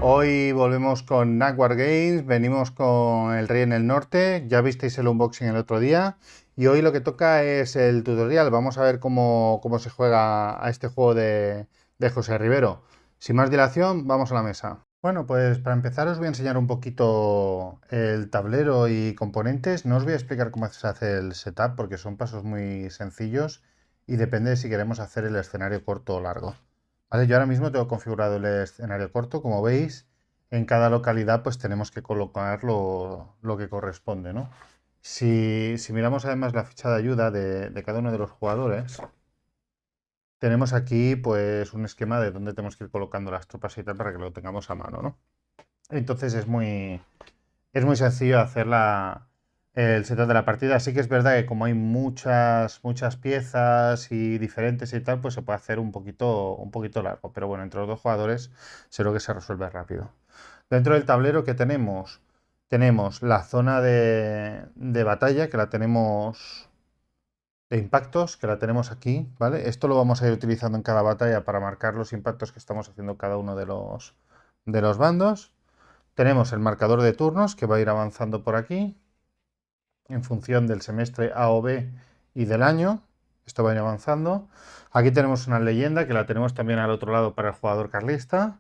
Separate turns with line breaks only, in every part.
Hoy volvemos con Knackwar Games, venimos con el Rey en el Norte, ya visteis el unboxing el otro día y hoy lo que toca es el tutorial, vamos a ver cómo se juega a este juego de José Rivero. Sin más dilación, vamos a la mesa. Bueno, pues para empezar os voy a enseñar un poquito el tablero y componentes, no os voy a explicar cómo se hace el setup porque son pasos muy sencillos y depende de si queremos hacer el escenario corto o largo. Vale, yo ahora mismo tengo configurado el escenario corto, como veis, en cada localidad pues tenemos que colocar lo que corresponde, ¿no? Si miramos además la ficha de ayuda de cada uno de los jugadores, tenemos aquí pues un esquema de dónde tenemos que ir colocando las tropas y tal para que lo tengamos a mano, ¿no? Entonces es muy sencillo hacer el setup de la partida. Sí que es verdad que como hay muchas piezas y diferentes y tal, pues se puede hacer un poquito largo. Pero bueno, entre los dos jugadores seguro que se resuelve rápido. Dentro del tablero que tenemos la zona de batalla, que la tenemos de impactos, que la tenemos aquí, ¿vale? Esto lo vamos a ir utilizando en cada batalla para marcar los impactos que estamos haciendo cada uno de los bandos. Tenemos el marcador de turnos que va a ir avanzando por aquí en función del semestre A o B y del año. Esto va a ir avanzando. Aquí tenemos una leyenda que la tenemos también al otro lado para el jugador carlista.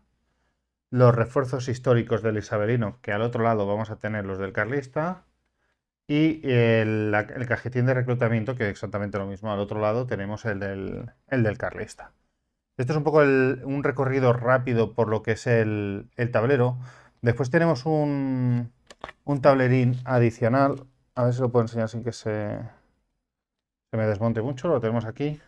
Los refuerzos históricos del isabelino, que al otro lado vamos a tener los del carlista. Y el cajetín de reclutamiento, que es exactamente lo mismo. Al otro lado tenemos el del carlista. Esto es un poco un recorrido rápido por lo que es el tablero. Después tenemos un tablerín adicional. A ver si lo puedo enseñar sin que se me desmonte mucho. Lo tenemos aquí.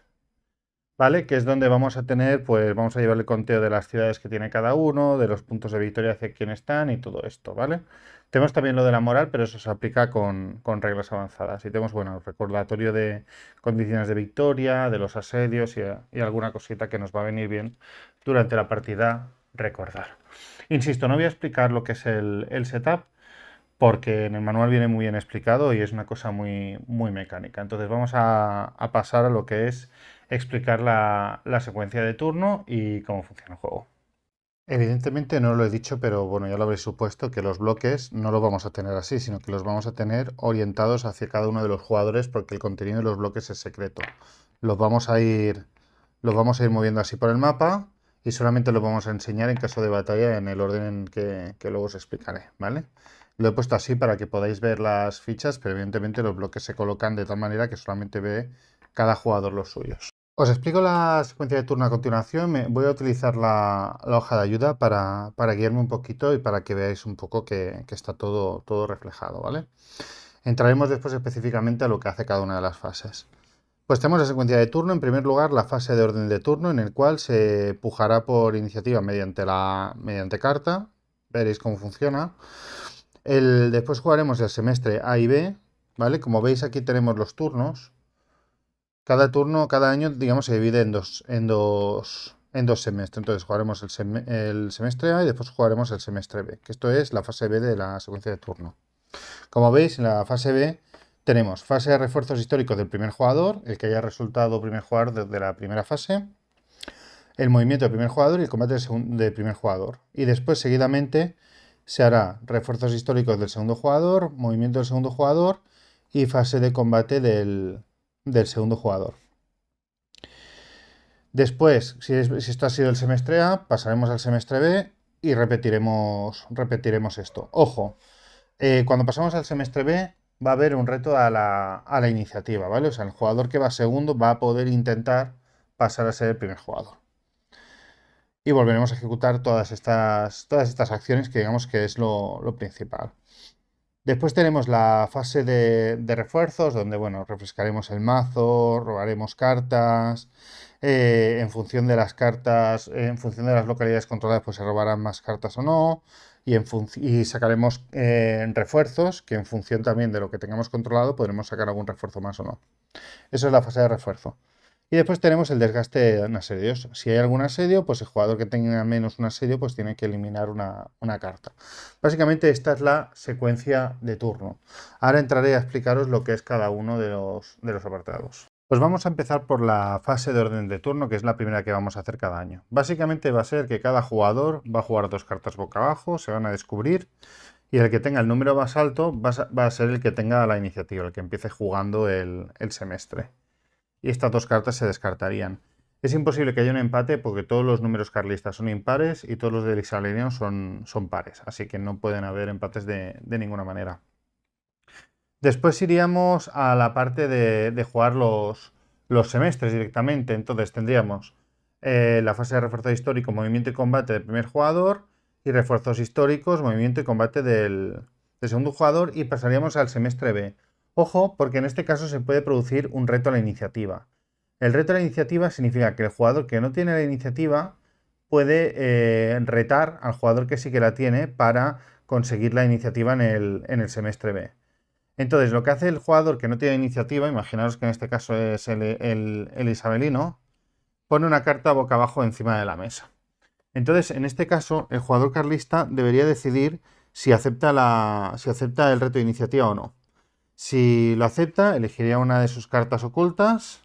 ¿Vale? Que es donde vamos a tener, pues vamos a llevar el conteo de las ciudades que tiene cada uno, de los puntos de victoria hacia quién están y todo esto, ¿vale? Tenemos también lo de la moral, pero eso se aplica con reglas avanzadas. Y tenemos, bueno, el recordatorio de condiciones de victoria, de los asedios y alguna cosita que nos va a venir bien durante la partida recordar. Insisto, no voy a explicar lo que es el setup, porque en el manual viene muy bien explicado y es una cosa muy mecánica. Entonces vamos a pasar a lo que es explicar la secuencia de turno y cómo funciona el juego. Evidentemente no lo he dicho, pero bueno, ya lo habréis supuesto que los bloques no los vamos a tener así, sino que los vamos a tener orientados hacia cada uno de los jugadores porque el contenido de los bloques es secreto. Los vamos a ir, los vamos a ir moviendo así por el mapa y solamente los vamos a enseñar en caso de batalla en el orden en que luego os explicaré, ¿vale? Lo he puesto así para que podáis ver las fichas, pero evidentemente los bloques se colocan de tal manera que solamente ve cada jugador los suyos. Os explico la secuencia de turno a continuación. Voy a utilizar la hoja de ayuda para guiarme un poquito y para que veáis un poco que está todo reflejado, ¿vale? Entraremos después específicamente a lo que hace cada una de las fases. Pues tenemos la secuencia de turno. En primer lugar, la fase de orden de turno, en el cual se pujará por iniciativa mediante carta. Veréis cómo funciona. Después jugaremos el semestre A y B, ¿vale? Como veis, aquí tenemos los turnos. Cada turno, cada año, digamos, se divide en dos semestres. Entonces jugaremos el semestre A y después jugaremos el semestre B, que esto es la fase B de la secuencia de turno. Como veis, en la fase B tenemos fase de refuerzos históricos del primer jugador, el que haya resultado primer jugador desde la primera fase, el movimiento del primer jugador y el combate del primer jugador. Y después, seguidamente, se hará refuerzos históricos del segundo jugador, movimiento del segundo jugador y fase de combate del segundo jugador. Después, si esto ha sido el semestre A, pasaremos al semestre B y repetiremos esto. Ojo, cuando pasamos al semestre B va a haber un reto a la iniciativa, ¿vale? O sea, el jugador que va segundo va a poder intentar pasar a ser el primer jugador. Y volveremos a ejecutar todas estas acciones que digamos que es lo principal. Después tenemos la fase de refuerzos, donde bueno, refrescaremos el mazo, robaremos cartas. En función de las cartas, en función de las localidades controladas, pues se robarán más cartas o no. Y sacaremos refuerzos, que en función también de lo que tengamos controlado, podremos sacar algún refuerzo más o no. Eso es la fase de refuerzo. Y después tenemos el desgaste en asedios. Si hay algún asedio, pues el jugador que tenga menos un asedio, pues tiene que eliminar una carta. Básicamente esta es la secuencia de turno. Ahora entraré a explicaros lo que es cada uno de los apartados. Pues vamos a empezar por la fase de orden de turno, que es la primera que vamos a hacer cada año. Básicamente va a ser que cada jugador va a jugar 2 cartas boca abajo, se van a descubrir, y el que tenga el número más alto va a ser el que tenga la iniciativa, el que empiece jugando el semestre. Y estas 2 cartas se descartarían. Es imposible que haya un empate porque todos los números carlistas son impares y todos los del isabelino son pares, así que no pueden haber empates de ninguna manera. Después iríamos a la parte de jugar los semestres directamente. Entonces tendríamos la fase de refuerzo histórico, movimiento y combate del primer jugador, y refuerzos históricos, movimiento y combate del segundo jugador, y pasaríamos al semestre B. Ojo, porque en este caso se puede producir un reto a la iniciativa. El reto a la iniciativa significa que el jugador que no tiene la iniciativa puede retar al jugador que sí que la tiene para conseguir la iniciativa en el semestre B. Entonces, lo que hace el jugador que no tiene iniciativa, imaginaos que en este caso es el isabelino, pone una carta boca abajo encima de la mesa. Entonces, en este caso, el jugador carlista debería decidir si acepta el reto de iniciativa o no. Si lo acepta, elegiría una de sus cartas ocultas,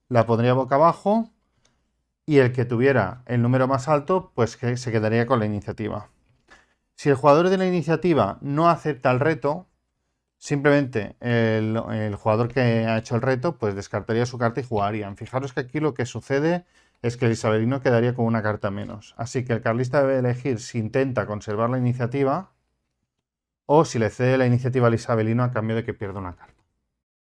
la pondría boca abajo, y el que tuviera el número más alto, pues que se quedaría con la iniciativa. Si el jugador de la iniciativa no acepta el reto, simplemente el jugador que ha hecho el reto pues descartaría su carta y jugarían. Fijaros que aquí lo que sucede es que el isabelino quedaría con una carta menos. Así que el carlista debe elegir si intenta conservar la iniciativa o si le cede la iniciativa al isabelino a cambio de que pierda una carta.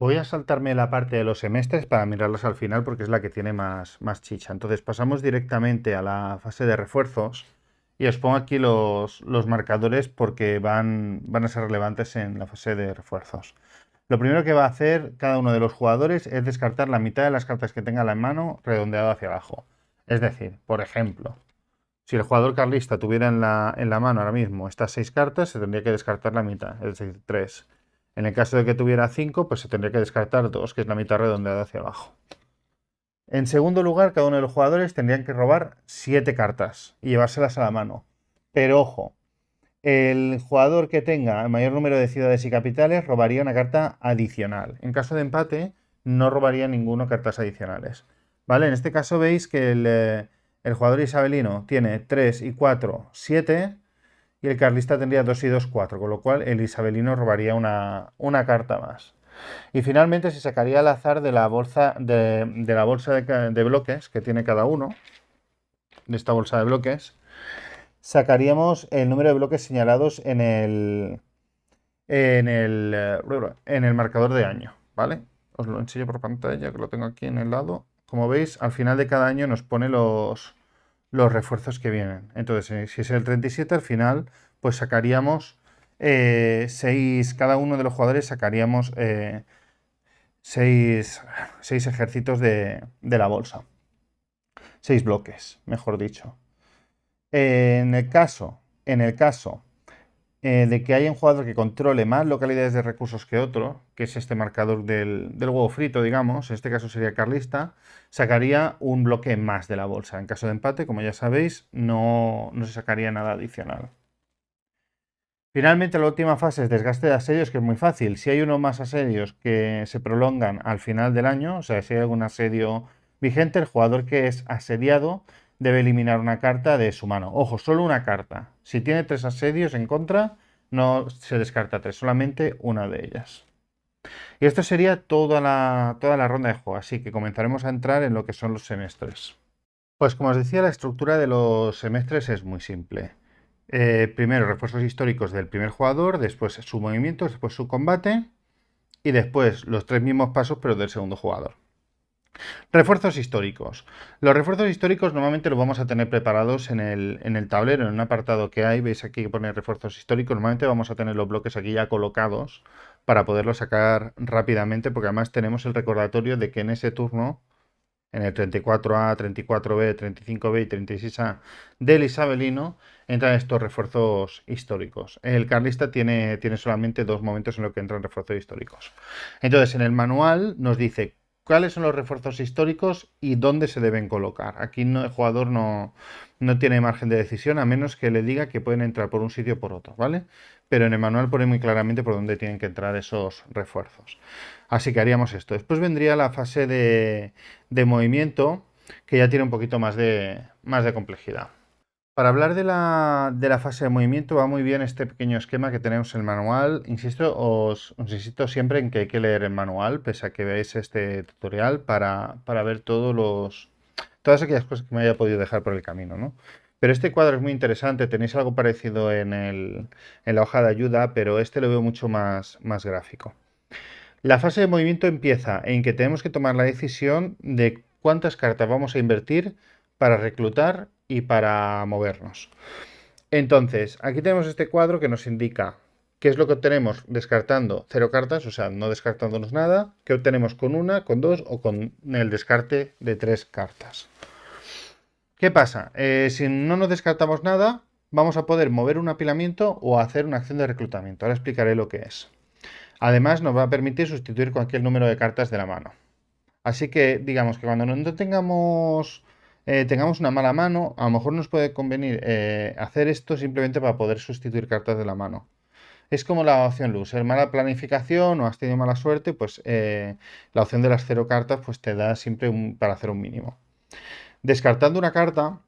Voy a saltarme la parte de los semestres para mirarlos al final porque es la que tiene más chicha. Entonces pasamos directamente a la fase de refuerzos. Y os pongo aquí los marcadores porque van a ser relevantes en la fase de refuerzos. Lo primero que va a hacer cada uno de los jugadores es descartar la mitad de las cartas que tenga en mano redondeado hacia abajo. Es decir, por ejemplo, si el jugador carlista tuviera en la mano ahora mismo estas 6 cartas, se tendría que descartar la mitad, es decir, 3. En el caso de que tuviera 5, pues se tendría que descartar 2, que es la mitad redondeada hacia abajo. En segundo lugar, cada uno de los jugadores tendrían que robar 7 cartas y llevárselas a la mano. Pero ojo, el jugador que tenga el mayor número de ciudades y capitales robaría una carta adicional. En caso de empate, no robaría ninguno cartas adicionales. ¿Vale? En este caso veis que el jugador isabelino tiene 3 y 4, 7, y el carlista tendría 2 y 2, 4, con lo cual el isabelino robaría una carta más. Y finalmente se sacaría al azar de la bolsa de bloques que tiene cada uno, de esta bolsa de bloques, sacaríamos el número de bloques señalados en el marcador de año, ¿vale? Os lo enseño por pantalla, que lo tengo aquí en el lado. Como veis, al final de cada año nos pone los refuerzos que vienen. Entonces, si es el 37, al final, pues sacaríamos 6, cada uno de los jugadores sacaríamos 6 ejércitos de la bolsa. 6 bloques, mejor dicho. En el caso de que haya un jugador que controle más localidades de recursos que otro, que es este marcador del huevo frito, digamos, en este caso sería carlista, sacaría un bloque más de la bolsa. En caso de empate, como ya sabéis, no se sacaría nada adicional. Finalmente, la última fase es desgaste de asedios, que es muy fácil. Si hay uno más asedios que se prolongan al final del año, o sea, si hay algún asedio vigente, el jugador que es asediado debe eliminar una carta de su mano. Ojo, solo una carta. Si tiene 3 asedios en contra, no se descarta 3, solamente una de ellas. Y esto sería toda la ronda de juego, así que comenzaremos a entrar en lo que son los semestres. Pues como os decía, la estructura de los semestres es muy simple. Primero refuerzos históricos del primer jugador, después su movimiento, después su combate y después los 3 mismos pasos pero del segundo jugador. Refuerzos históricos. Los refuerzos históricos normalmente los vamos a tener preparados en el tablero, en un apartado que hay. Veis aquí que pone refuerzos históricos. Normalmente vamos a tener los bloques aquí ya colocados para poderlos sacar rápidamente, porque además tenemos el recordatorio de que en ese turno, en el 34A, 34B, 35B y 36A del isabelino, entran estos refuerzos históricos. El carlista tiene solamente 2 momentos en los que entran refuerzos históricos. Entonces, en el manual nos dice cuáles son los refuerzos históricos y dónde se deben colocar. Aquí no, el jugador no tiene margen de decisión a menos que le diga que pueden entrar por un sitio o por otro, ¿vale? Pero en el manual pone muy claramente por dónde tienen que entrar esos refuerzos. Así que haríamos esto. Después vendría la fase de movimiento, que ya tiene un poquito más de complejidad. Para hablar de la fase de movimiento va muy bien este pequeño esquema que tenemos en el manual. Insisto, os insisto siempre en que hay que leer el manual, pese a que veáis este tutorial, para ver todas aquellas cosas que me haya podido dejar por el camino, ¿no? Pero este cuadro es muy interesante, tenéis algo parecido en la hoja de ayuda, pero este lo veo mucho más gráfico. La fase de movimiento empieza en que tenemos que tomar la decisión de cuántas cartas vamos a invertir para reclutar y para movernos. Entonces, aquí tenemos este cuadro que nos indica qué es lo que obtenemos descartando 0 cartas, o sea, no descartándonos nada, qué obtenemos con 1, con 2 o con el descarte de 3 cartas. ¿Qué pasa? Si no nos descartamos nada, vamos a poder mover un apilamiento o hacer una acción de reclutamiento. Ahora explicaré lo que es. Además, nos va a permitir sustituir cualquier número de cartas de la mano. Así que, digamos que cuando no tengamos una mala mano, a lo mejor nos puede convenir hacer esto simplemente para poder sustituir cartas de la mano. Es como la opción loser, mala planificación o has tenido mala suerte, pues la opción de las 0 cartas pues te da siempre para hacer un mínimo. Descartando una carta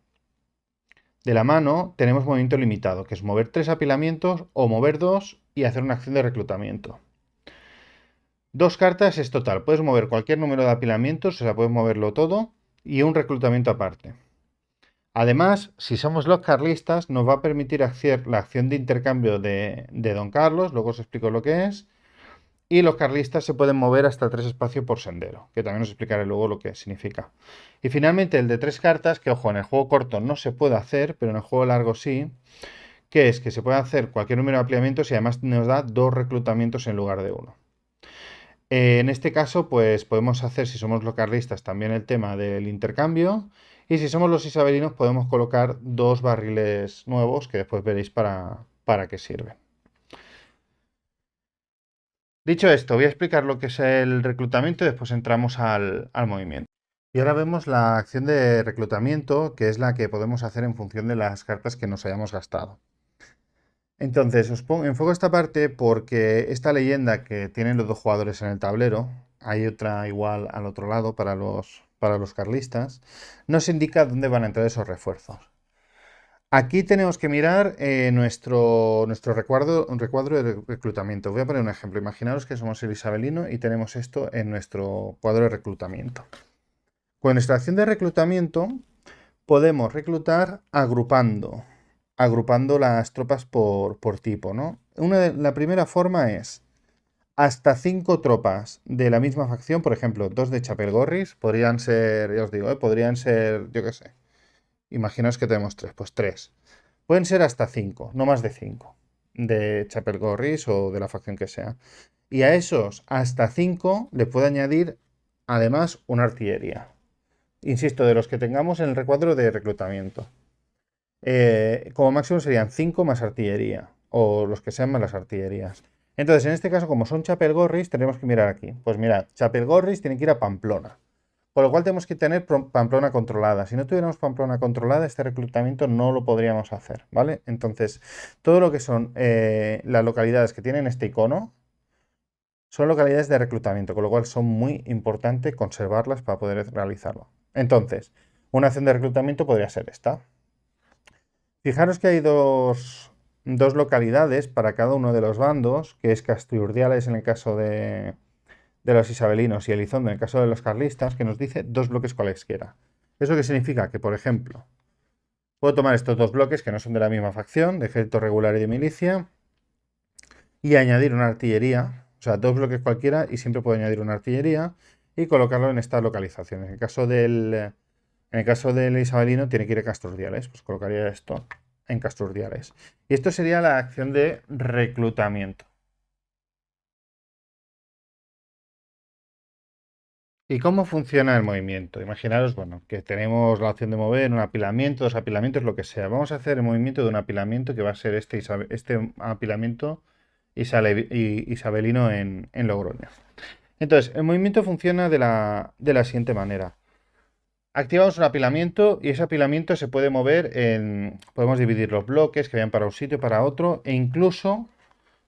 de la mano, tenemos movimiento limitado, que es mover 3 apilamientos o mover 2 y hacer una acción de reclutamiento. 2 cartas es total, puedes mover cualquier número de apilamientos, o sea, puedes moverlo todo y un reclutamiento aparte. Además, si somos los carlistas, nos va a permitir hacer la acción de intercambio de Don Carlos, luego os explico lo que es, y los carlistas se pueden mover hasta 3 espacios por sendero, que también os explicaré luego lo que significa. Y finalmente el de 3 cartas, que ojo, en el juego corto no se puede hacer, pero en el juego largo sí, que es que se puede hacer cualquier número de apilamientos y además nos da 2 reclutamientos en lugar de 1. En este caso, pues podemos hacer, si somos los carlistas, también el tema del intercambio. Y si somos los isabelinos, podemos colocar 2 barriles nuevos que después veréis para qué sirven. Dicho esto, voy a explicar lo que es el reclutamiento y después entramos al movimiento. Y ahora vemos la acción de reclutamiento, que es la que podemos hacer en función de las cartas que nos hayamos gastado. Entonces, enfoco esta parte porque esta leyenda que tienen los 2 jugadores en el tablero, hay otra igual al otro lado para los carlistas, nos indica dónde van a entrar esos refuerzos. Aquí tenemos que mirar nuestro recuadro de reclutamiento. Voy a poner un ejemplo. Imaginaros que somos el isabelino y tenemos esto en nuestro cuadro de reclutamiento. Con nuestra acción de reclutamiento podemos reclutar agrupando las tropas por tipo, ¿no? La primera forma es hasta 5 tropas de la misma facción, por ejemplo, 2 de Chapelgorris, podrían ser, ya os digo, podrían ser, yo qué sé, imaginaos que tenemos 3, pues 3. Pueden ser hasta 5, no más de 5, de Chapelgorris o de la facción que sea. Y a esos hasta 5 le puedo añadir además una artillería. Insisto, de los que tengamos en el recuadro de reclutamiento. Como máximo serían 5 más artillería, o los que sean más las artillerías. Entonces, en este caso, como son Chapelgorris, tenemos que mirar aquí. Pues mirad, Chapelgorris tienen que ir a Pamplona. Por lo cual tenemos que tener Pamplona controlada. Si no tuviéramos Pamplona controlada, este reclutamiento no lo podríamos hacer, ¿vale? Entonces, todo lo que son las localidades que tienen este icono son localidades de reclutamiento, con lo cual son muy importantes conservarlas para poder realizarlo. Entonces, una acción de reclutamiento podría ser esta. Fijaros que hay dos localidades para cada uno de los bandos, que es Castiurdiales en el caso de los isabelinos y Elizondo en el caso de los carlistas, que nos dice 2 bloques cualesquiera. ¿Eso qué significa? Que, por ejemplo, puedo tomar estos 2 bloques que no son de la misma facción, de ejército regular y de milicia, y añadir una artillería, o sea, 2 bloques cualquiera y siempre puedo añadir una artillería y colocarlo en esta localización. En el caso del isabelino tiene que ir a Castiurdiales, pues colocaría esto en Castiurdiales. Y esto sería la acción de reclutamiento. ¿Y cómo funciona el movimiento? Imaginaros, bueno, que tenemos la opción de mover un apilamiento, 2 apilamientos, lo que sea. Vamos a hacer el movimiento de un apilamiento que va a ser este apilamiento isabelino en Logroño. Entonces, el movimiento funciona de la siguiente manera. Activamos un apilamiento y ese apilamiento se puede mover podemos dividir los bloques que vayan para un sitio, para otro, e incluso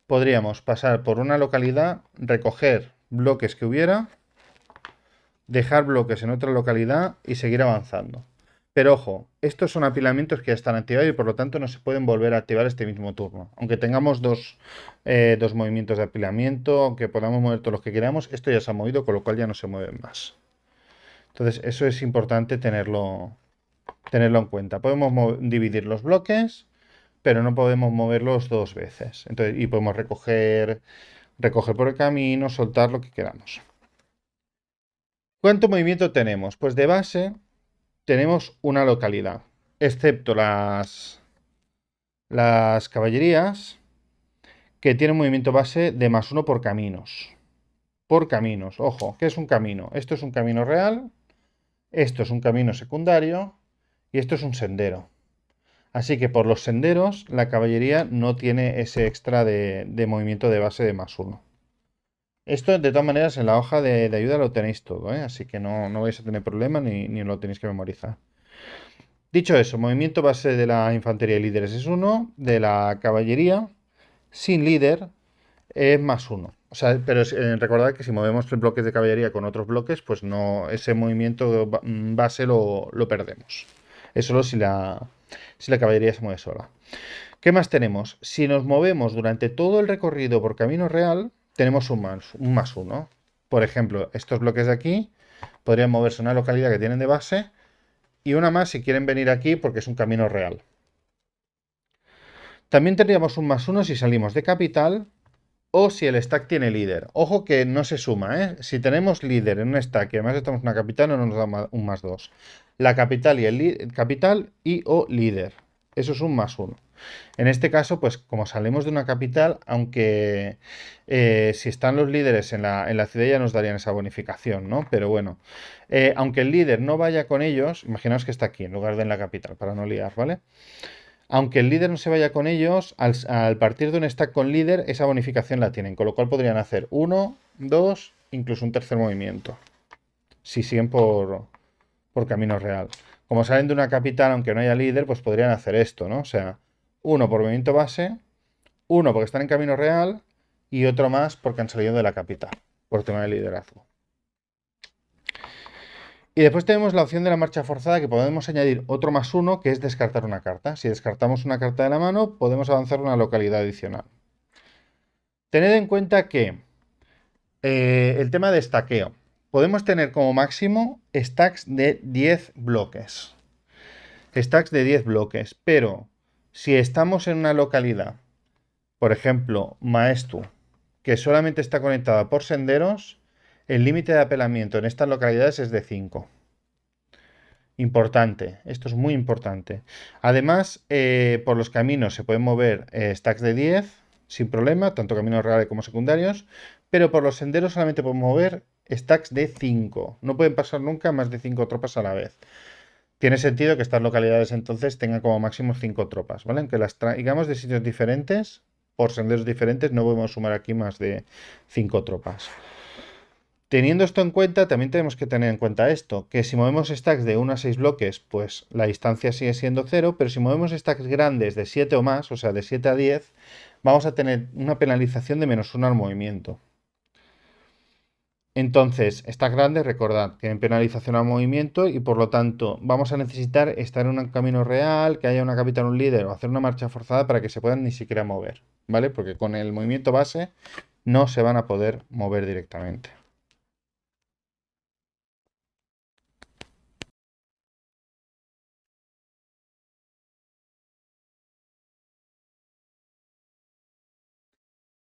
podríamos pasar por una localidad, recoger bloques que hubiera, dejar bloques en otra localidad y seguir avanzando. Pero ojo, estos son apilamientos que ya están activados y por lo tanto no se pueden volver a activar este mismo turno. Aunque tengamos dos movimientos de apilamiento, aunque podamos mover todos los que queramos, esto ya se ha movido, con lo cual ya no se mueven más. Entonces eso es importante tenerlo en cuenta. Podemos dividir los bloques, pero no podemos moverlos dos veces. Entonces, y podemos recoger por el camino, soltar lo que queramos. ¿Cuánto movimiento tenemos? Pues de base tenemos una localidad, excepto las caballerías, que tienen movimiento base de +1 por caminos. Por caminos, ojo, ¿qué es un camino? Esto es un camino real, esto es un camino secundario y esto es un sendero. Así que por los senderos la caballería no tiene ese extra de movimiento de base de +1. Esto de todas maneras en la hoja de ayuda lo tenéis todo, ¿eh? Así que no vais a tener problema ni lo tenéis que memorizar. Dicho eso, movimiento base de la infantería y líderes es 1, de la caballería sin líder es +1. O sea, pero recordad que si movemos bloques de caballería con otros bloques, pues no, ese movimiento base lo perdemos. Es solo si la caballería se mueve sola. ¿Qué más tenemos? Si nos movemos durante todo el recorrido por camino real, tenemos un +1. Por ejemplo, estos bloques de aquí podrían moverse a una localidad que tienen de base y una más si quieren venir aquí porque es un camino real. También tendríamos un +1 si salimos de capital o si el stack tiene líder. Ojo que no se suma, ¿eh? Si tenemos líder en un stack y además estamos en una capital, no nos da un +2. La capital y capital y o líder. Eso es un +1. En este caso, pues como salimos de una capital, aunque si están los líderes en la ciudad ya nos darían esa bonificación, ¿no? Pero bueno, aunque el líder no vaya con ellos, imaginaos que está aquí en lugar de en la capital, para no liar, ¿vale? Aunque el líder no se vaya con ellos, al partir de un stack con líder, esa bonificación la tienen, con lo cual podrían hacer 1, 2, incluso un tercer movimiento, si siguen por camino real. Como salen de una capital, aunque no haya líder, pues podrían hacer esto, ¿no? O sea, 1 por movimiento base, 1 porque están en camino real y otro más porque han salido de la capital, por tema de liderazgo. Y después tenemos la opción de la marcha forzada, que podemos añadir otro +1, que es descartar una carta. Si descartamos una carta de la mano, podemos avanzar una localidad adicional. Tened en cuenta que el tema de estaqueo. Podemos tener como máximo stacks de 10 bloques. Stacks de 10 bloques, pero si estamos en una localidad, por ejemplo, Maestu, que solamente está conectada por senderos, el límite de apelamiento en estas localidades es de 5. Importante, esto es muy importante. Además, por los caminos se pueden mover stacks de 10 sin problema, tanto caminos reales como secundarios, pero por los senderos solamente podemos mover stacks de 5. No pueden pasar nunca más de 5 tropas a la vez. Tiene sentido que estas localidades entonces tengan como máximo 5 tropas, ¿vale? Aunque las traigamos de sitios diferentes, por senderos diferentes, no podemos sumar aquí más de 5 tropas. Teniendo esto en cuenta, también tenemos que tener en cuenta esto, que si movemos stacks de 1 a 6 bloques, pues la distancia sigue siendo 0, pero si movemos stacks grandes de 7 o más, o sea, de 7 a 10, vamos a tener una penalización de -1 al movimiento. Entonces, stacks grandes, recordad, tienen penalización al movimiento y por lo tanto vamos a necesitar estar en un camino real, que haya una capital, un líder o hacer una marcha forzada para que se puedan ni siquiera mover, ¿vale? Porque con el movimiento base no se van a poder mover directamente.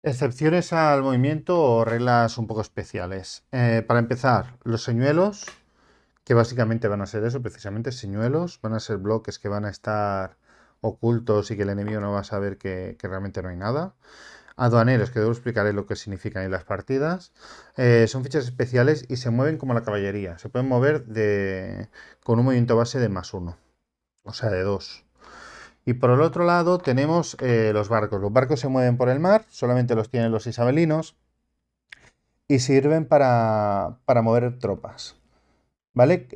Excepciones al movimiento o reglas un poco especiales. Para empezar, los señuelos, que básicamente van a ser eso, precisamente señuelos, van a ser bloques que van a estar ocultos y que el enemigo no va a saber que realmente no hay nada. Aduaneros, que luego explicaré lo que significan en las partidas, son fichas especiales y se mueven como la caballería. Se pueden mover con un movimiento base de +1, o sea, de 2. Y por el otro lado tenemos los barcos. Los barcos se mueven por el mar, solamente los tienen los isabelinos. y sirven para mover tropas. ¿Vale?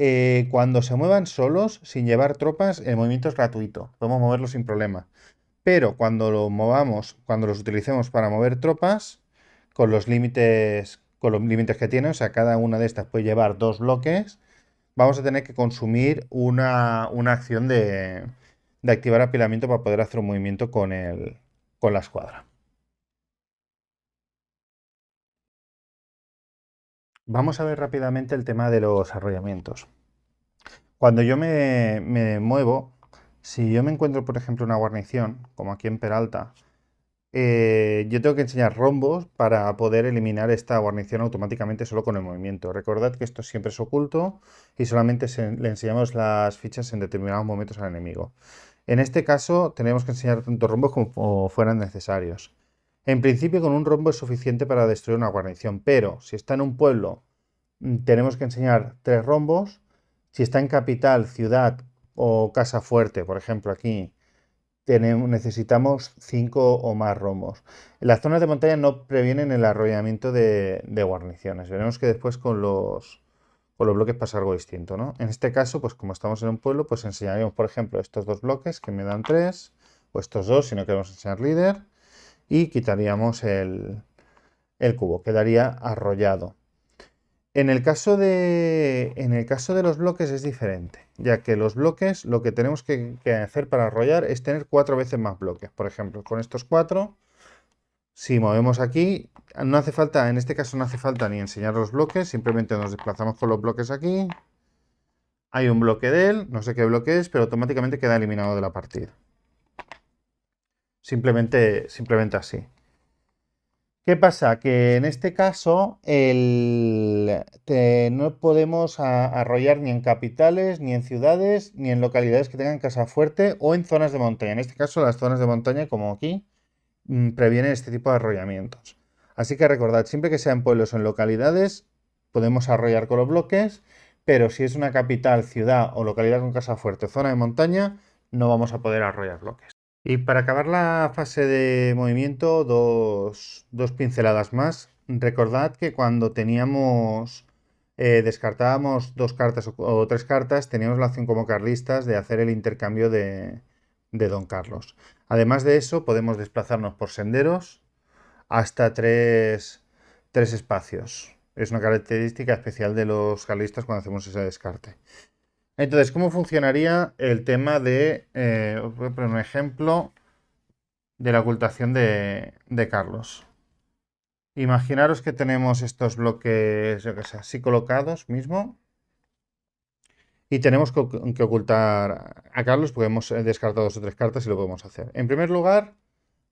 Cuando se muevan solos, sin llevar tropas, el movimiento es gratuito. Podemos moverlo sin problema. Pero cuando lo movamos, cuando los utilicemos para mover tropas, con los límites que tienen, o sea, cada una de estas puede llevar 2 bloques, vamos a tener que consumir una acción de activar apilamiento para poder hacer un movimiento con la escuadra. Vamos a ver rápidamente el tema de los arrollamientos. Cuando yo me muevo, si yo me encuentro, por ejemplo, una guarnición, como aquí en Peralta, yo tengo que enseñar rombos para poder eliminar esta guarnición automáticamente solo con el movimiento. Recordad que esto siempre es oculto y solamente le enseñamos las fichas en determinados momentos al enemigo. En este caso tenemos que enseñar tanto rombos como fueran necesarios. En principio con un rombo es suficiente para destruir una guarnición, pero si está en un pueblo tenemos que enseñar 3 rombos. Si está en capital, ciudad o casa fuerte, por ejemplo aquí, necesitamos 5 o más rombos. Las zonas de montaña no previenen el arrollamiento de guarniciones. Veremos que después con los bloques pasa algo distinto, ¿no? En este caso, pues como estamos en un pueblo, pues enseñaríamos, por ejemplo, estos 2 bloques que me dan 3, o estos 2 si no queremos enseñar líder, y quitaríamos el cubo, quedaría arrollado. En el caso de los bloques es diferente, ya que los bloques lo que tenemos que hacer para arrollar es tener 4 veces más bloques. Por ejemplo, con estos 4, si movemos aquí, no hace falta, en este caso no hace falta ni enseñar los bloques, simplemente nos desplazamos con los bloques aquí. Hay un bloque de él, no sé qué bloque es, pero automáticamente queda eliminado de la partida. Simplemente así. ¿Qué pasa? Que en este caso no podemos arrollar ni en capitales, ni en ciudades, ni en localidades que tengan casa fuerte o en zonas de montaña. En este caso las zonas de montaña, como aquí, previenen este tipo de arrollamientos. Así que recordad, siempre que sean pueblos o en localidades, podemos arrollar con los bloques, pero si es una capital, ciudad o localidad con casa fuerte o zona de montaña, no vamos a poder arrollar bloques. Y para acabar la fase de movimiento, dos pinceladas más. Recordad que cuando descartábamos 2 cartas o 3 cartas, teníamos la opción como carlistas de hacer el intercambio de Don Carlos. Además de eso, podemos desplazarnos por senderos hasta 3 espacios. Es una característica especial de los carlistas cuando hacemos ese descarte. Entonces, ¿cómo funcionaría el tema os voy a poner un ejemplo de la ocultación de Carlos? Imaginaros que tenemos estos bloques, yo que sé, así colocados mismo, y tenemos que ocultar a Carlos porque hemos descartado 2 o 3 cartas y lo podemos hacer. En primer lugar,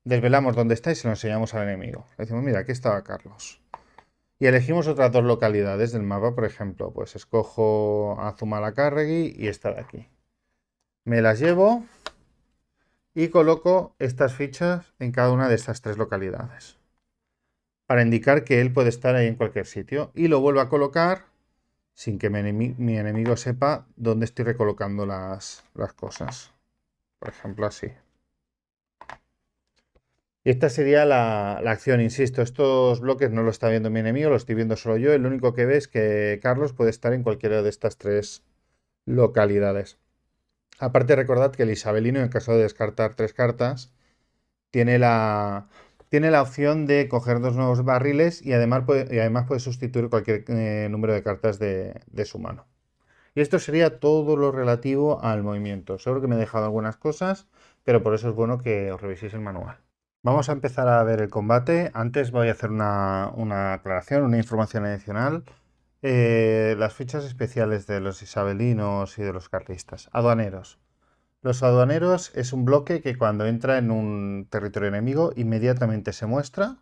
desvelamos dónde está y se lo enseñamos al enemigo. Le decimos, mira, aquí estaba Carlos. Y elegimos otras 2 localidades del mapa, por ejemplo, pues escojo a Zumalacárregui y esta de aquí. Me las llevo y coloco estas fichas en cada una de estas 3 localidades para indicar que él puede estar ahí en cualquier sitio, y lo vuelvo a colocar sin que mi enemigo sepa dónde estoy recolocando las cosas. Por ejemplo, así. Y esta sería la acción, insisto, estos bloques no lo está viendo mi enemigo, lo estoy viendo solo yo. El único que ve es que Carlos puede estar en cualquiera de estas 3 localidades. Aparte, recordad que el isabelino, en caso de descartar 3 cartas, tiene la opción de coger 2 nuevos barriles y además puede sustituir cualquier número de cartas de su mano. Y esto sería todo lo relativo al movimiento. Seguro que me he dejado algunas cosas, pero por eso es bueno que os reviséis el manual. Vamos a empezar a ver el combate. Antes voy a hacer una aclaración, una información adicional. Las fichas especiales de los isabelinos y de los carlistas. Aduaneros. Los aduaneros es un bloque que cuando entra en un territorio enemigo inmediatamente se muestra,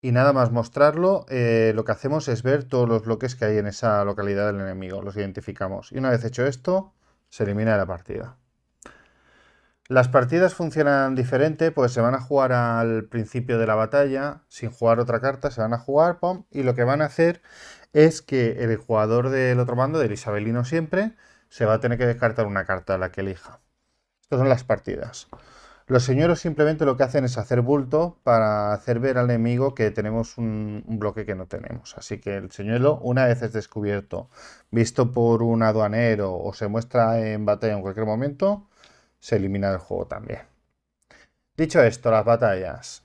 y nada más mostrarlo lo que hacemos es ver todos los bloques que hay en esa localidad del enemigo, los identificamos, y una vez hecho esto se elimina de la partida. Las partidas funcionan diferente, pues se van a jugar al principio de la batalla, sin jugar otra carta, se van a jugar, ¡pum! Y lo que van a hacer es que el jugador del otro bando, del isabelino siempre, se va a tener que descartar una carta, la que elija. Estas son las partidas. Los señuelos simplemente lo que hacen es hacer bulto para hacer ver al enemigo que tenemos un bloque que no tenemos. Así que el señuelo, una vez es descubierto, visto por un aduanero o se muestra en batalla en cualquier momento, se elimina del juego también. Dicho esto, las batallas.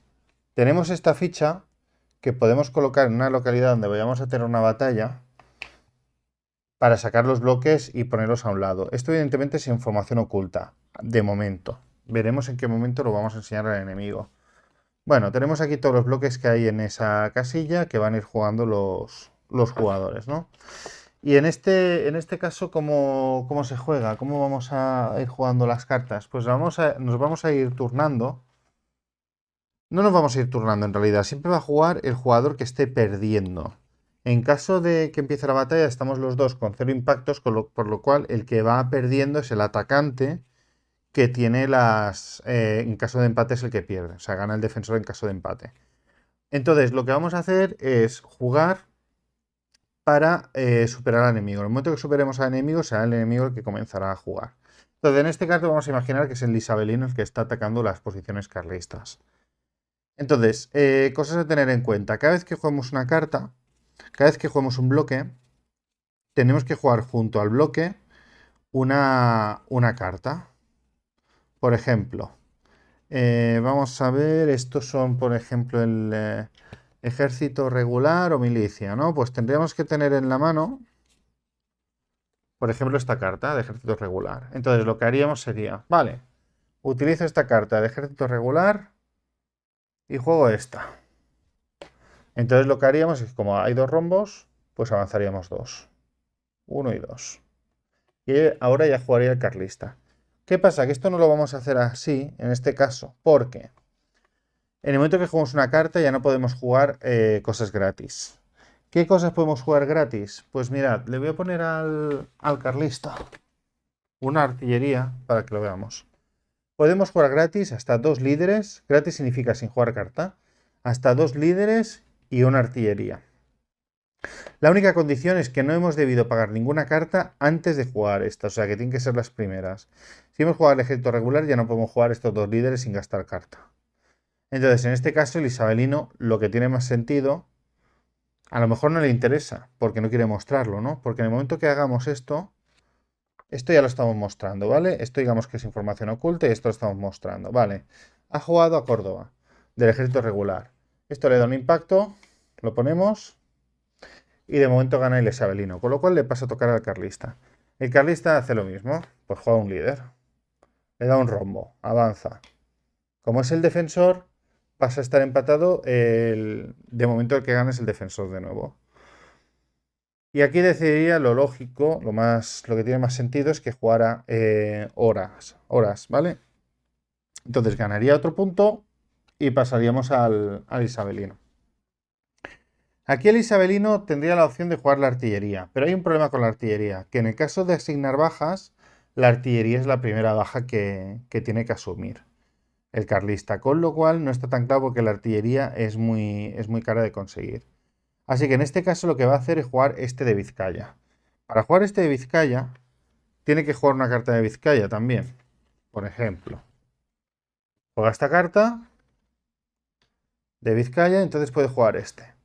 Tenemos esta ficha que podemos colocar en una localidad donde vayamos a tener una batalla para sacar los bloques y ponerlos a un lado. Esto evidentemente es información oculta, de momento. Veremos en qué momento lo vamos a enseñar al enemigo. Bueno, tenemos aquí todos los bloques que hay en esa casilla que van a ir jugando los jugadores, ¿no? Y en este caso, ¿cómo se juega? ¿Cómo vamos a ir jugando las cartas? Pues nos vamos a ir turnando. No nos vamos a ir turnando en realidad, siempre va a jugar el jugador que esté perdiendo. En caso de que empiece la batalla, estamos los dos con 0 impactos, por lo cual el que va perdiendo es el atacante que tiene en caso de empate es el que pierde, o sea, gana el defensor en caso de empate. Entonces, lo que vamos a hacer es jugar para superar al enemigo. En el momento que superemos al enemigo, será el enemigo el que comenzará a jugar. Entonces, en este caso vamos a imaginar que es el isabelino el que está atacando las posiciones carlistas. Entonces, cosas a tener en cuenta. Cada vez que jugamos una carta, cada vez que jugamos un bloque, tenemos que jugar junto al bloque una carta. Por ejemplo, vamos a ver, estos son, por ejemplo, el ejército regular o milicia, ¿no? Pues tendríamos que tener en la mano, por ejemplo, esta carta de ejército regular. Entonces, lo que haríamos sería, vale, utilizo esta carta de ejército regular y juego esta. Entonces lo que haríamos es, como hay dos rombos, pues avanzaríamos dos. 1 y 2. Y ahora ya jugaría el carlista. ¿Qué pasa? Que esto no lo vamos a hacer así, en este caso, porque en el momento que jugamos una carta ya no podemos jugar cosas gratis. ¿Qué cosas podemos jugar gratis? Pues mirad, le voy a poner al carlista una artillería para que lo veamos. Podemos jugar gratis hasta 2 líderes. Gratis significa sin jugar carta. Hasta 2 líderes y una artillería. La única condición es que no hemos debido pagar ninguna carta antes de jugar esta, o sea que tienen que ser las primeras. Si hemos jugado el ejército regular ya no podemos jugar estos 2 líderes sin gastar carta. Entonces, en este caso, el isabelino lo que tiene más sentido, a lo mejor no le interesa, porque no quiere mostrarlo, ¿no? Porque en el momento que hagamos esto ya lo estamos mostrando, ¿vale? Esto digamos que es información oculta y esto lo estamos mostrando, ¿vale? Ha jugado a Córdoba, del ejército regular. Esto le da un impacto, lo ponemos y de momento gana el isabelino, con lo cual le pasa a tocar al carlista. El carlista hace lo mismo, pues juega un líder, le da un rombo, avanza. Como es el defensor, pasa a estar empatado, de momento el que gana es el defensor de nuevo. Y aquí decidiría lo lógico, lo que tiene más sentido es que jugara horas, ¿vale? Entonces ganaría otro punto y pasaríamos al isabelino. Aquí el isabelino tendría la opción de jugar la artillería, pero hay un problema con la artillería, que en el caso de asignar bajas, la artillería es la primera baja que tiene que asumir el carlista, con lo cual no está tan claro porque la artillería es muy cara de conseguir. Así que en este caso lo que va a hacer es jugar este de Vizcaya. Para jugar este de Vizcaya, tiene que jugar una carta de Vizcaya también. Por ejemplo, juega esta carta de Vizcaya, entonces puede jugar este.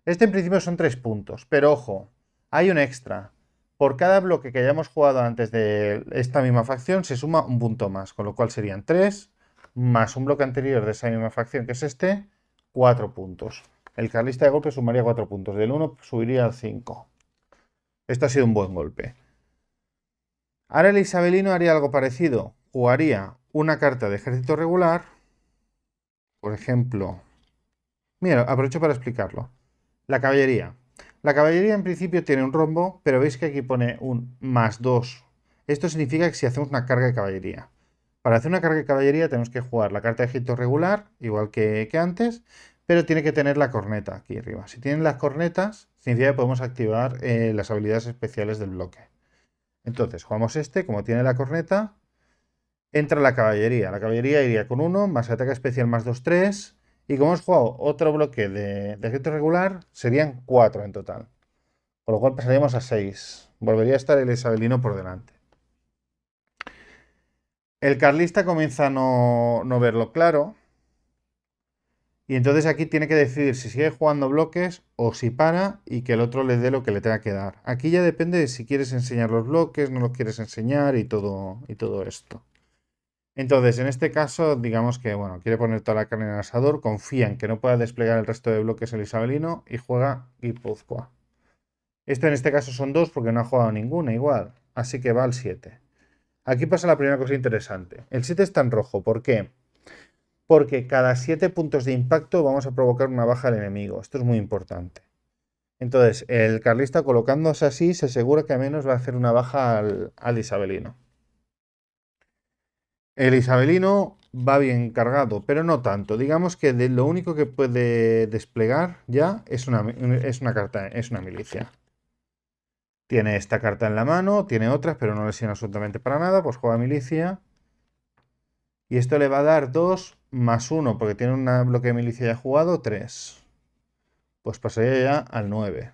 Este en principio son 3 puntos, pero ojo, hay un extra. Por cada bloque que hayamos jugado antes de esta misma facción se suma un punto más, con lo cual serían 3 más un bloque anterior de esa misma facción que es este, 4 puntos. El carlista de golpe sumaría 4 puntos, del 1 subiría al 5. Esto ha sido un buen golpe. Ahora el isabelino haría algo parecido. Jugaría una carta de ejército regular, por ejemplo. Mira, aprovecho para explicarlo. La caballería. La caballería en principio tiene un rombo, pero veis que aquí pone un +2. Esto significa que si hacemos una carga de caballería. Para hacer una carga de caballería tenemos que jugar la carta de ejército regular, igual que antes, pero tiene que tener la corneta aquí arriba. Si tienen las cornetas, significa que podemos activar las habilidades especiales del bloque. Entonces, jugamos este, como tiene la corneta, entra la caballería. La caballería iría con 1, más ataque especial +2, 3. Y como hemos jugado otro bloque de ejército regular, serían 4 en total. Con lo cual pasaríamos a 6. Volvería a estar el isabelino por delante. El carlista comienza a no verlo claro. Y entonces aquí tiene que decidir si sigue jugando bloques o si para y que el otro le dé lo que le tenga que dar. Aquí ya depende de si quieres enseñar los bloques, no los quieres enseñar y todo esto. Entonces, en este caso, digamos que, bueno, quiere poner toda la carne en el asador, confía en que no pueda desplegar el resto de bloques el isabelino y juega Guipúzcoa. Esto en este caso son dos porque no ha jugado ninguna igual, así que va al 7. Aquí pasa la primera cosa interesante. El 7 está en rojo, ¿por qué? Porque cada 7 puntos de impacto vamos a provocar una baja al enemigo. Esto es muy importante. Entonces, el carlista colocándose así se asegura que al menos va a hacer una baja al isabelino. El isabelino va bien cargado, pero no tanto. Digamos que lo único que puede desplegar ya es una carta, es una milicia. Tiene esta carta en la mano, tiene otras, pero no le sirven absolutamente para nada. Pues juega milicia. Y esto le va a dar 2 más 1, porque tiene un bloque de milicia ya jugado, 3. Pues pasaría ya al 9.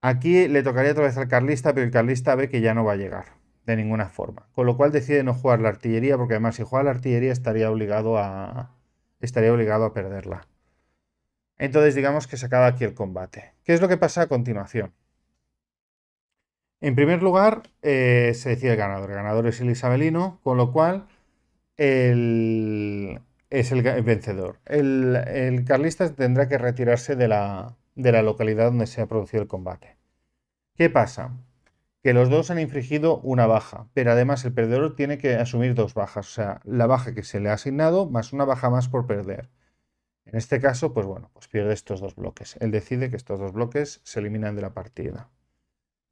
Aquí le tocaría otra vez al carlista, pero el carlista ve que ya no va a llegar de ninguna forma. Con lo cual decide no jugar la artillería, porque además si juega la artillería estaría obligado a perderla. Entonces digamos que se acaba aquí el combate. ¿Qué es lo que pasa a continuación? En primer lugar, se decide el ganador. El ganador es el isabelino, con lo cual es el vencedor. El carlista tendrá que retirarse de la localidad donde se ha producido el combate. ¿Qué pasa? Que los dos han infligido una baja, pero además el perdedor tiene que asumir 2 bajas, o sea, la baja que se le ha asignado más una baja más por perder. En este caso, pues bueno, pues pierde estos 2 bloques. Él decide que estos 2 bloques se eliminan de la partida.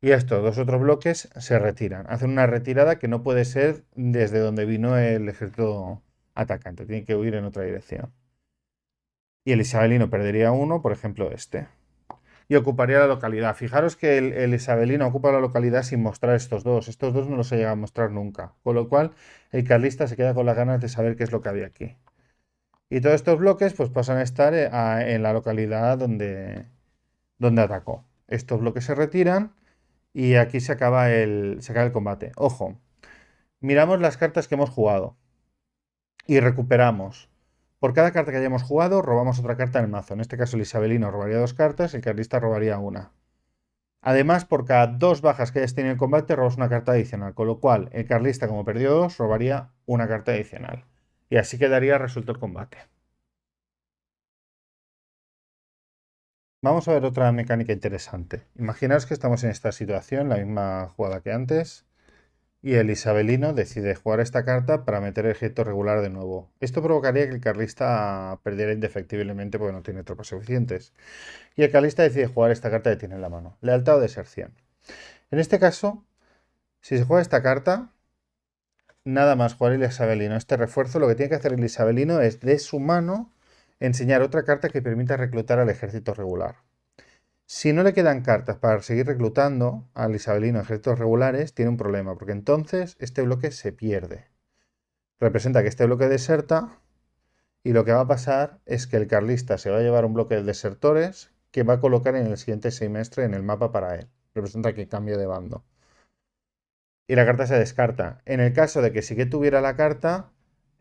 Y estos 2 otros bloques se retiran. Hacen una retirada que no puede ser desde donde vino el ejército atacante. Tiene que huir en otra dirección. Y el isabelino perdería 1, por ejemplo, este. Y ocuparía la localidad. Fijaros que el isabelino ocupa la localidad sin mostrar estos dos. Estos dos no los se llega a mostrar nunca. Con lo cual, el carlista se queda con las ganas de saber qué es lo que había aquí. Y todos estos bloques pues pasan a estar en la localidad donde atacó. Estos bloques se retiran y aquí se acaba el combate. Ojo, miramos las cartas que hemos jugado y recuperamos. Por cada carta que hayamos jugado, robamos otra carta en el mazo. En este caso, el isabelino robaría 2 cartas y el carlista robaría una. Además, por cada 2 bajas que hayas tenido en el combate, robas una carta adicional. Con lo cual, el carlista, como perdió 2, robaría una carta adicional. Y así quedaría resuelto el combate. Vamos a ver otra mecánica interesante. Imaginaos que estamos en esta situación, la misma jugada que antes, y el isabelino decide jugar esta carta para meter el ejército regular de nuevo. Esto provocaría que el carlista perdiera indefectiblemente porque no tiene tropas suficientes. Y el carlista decide jugar esta carta que tiene en la mano, lealtad o deserción. En este caso, si se juega esta carta, nada más jugar el isabelino. Este refuerzo, lo que tiene que hacer el isabelino es de su mano enseñar otra carta que permita reclutar al ejército regular. Si no le quedan cartas para seguir reclutando al isabelino ejércitos regulares, tiene un problema, porque entonces este bloque se pierde. Representa que este bloque deserta y lo que va a pasar es que el carlista se va a llevar un bloque de desertores que va a colocar en el siguiente semestre en el mapa para él. Representa que cambia de bando. Y la carta se descarta. En el caso de que sí que tuviera la carta,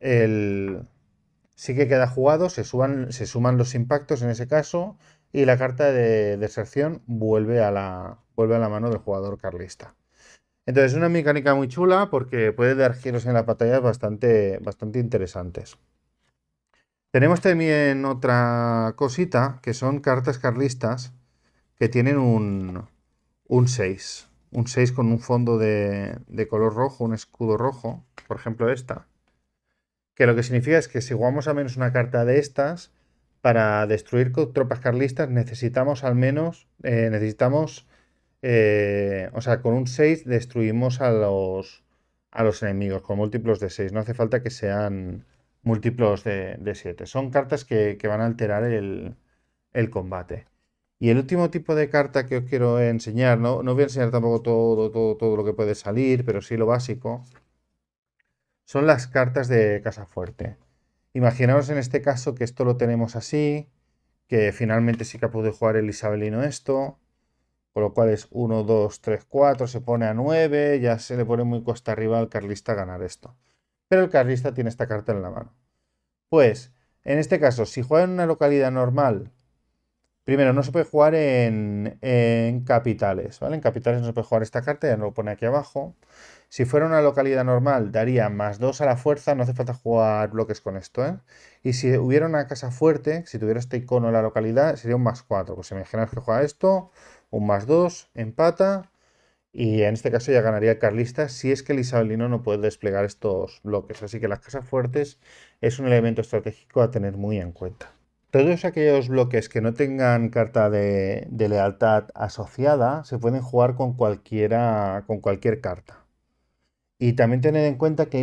sí que queda jugado, se suman los impactos en ese caso y la carta de deserción vuelve a la mano del jugador carlista. Entonces es una mecánica muy chula porque puede dar giros en las batallas bastante interesantes. Tenemos también otra cosita que son cartas carlistas que tienen un 6. Un 6 con un fondo de color rojo, un escudo rojo. Por ejemplo esta. Que lo que significa es que si jugamos al menos una carta de estas, para destruir tropas carlistas necesitamos al menos, o sea, con un 6 destruimos a los enemigos, con múltiplos de 6. No hace falta que sean múltiplos de 7. Son cartas que van a alterar el combate. Y el último tipo de carta que os quiero enseñar, no voy a enseñar tampoco todo lo que puede salir, pero sí lo básico, son las cartas de casa fuerte. Imaginaos en este caso que esto lo tenemos así, que finalmente sí que pude jugar el isabelino esto, Con lo cual es 1, 2, 3, 4, se pone a 9, ya se le pone muy cuesta arriba al carlista ganar esto. Pero el carlista tiene esta carta en la mano. Pues, en este caso, si juega en una localidad normal, primero no se puede jugar en capitales, ¿vale? En capitales no se puede jugar esta carta, ya no lo pone aquí abajo. Si fuera una localidad normal, daría +2 a la fuerza, no hace falta jugar bloques con esto, ¿eh? Y si hubiera una casa fuerte, si tuviera este icono en la localidad, sería un +4. Pues imaginaos que juega esto, un +2, empata, y en este caso ya ganaría el carlista si es que el isabelino no puede desplegar estos bloques. Así que las casas fuertes es un elemento estratégico a tener muy en cuenta. Todos aquellos bloques que no tengan carta de lealtad asociada se pueden jugar con cualquier carta. Y también tened en cuenta que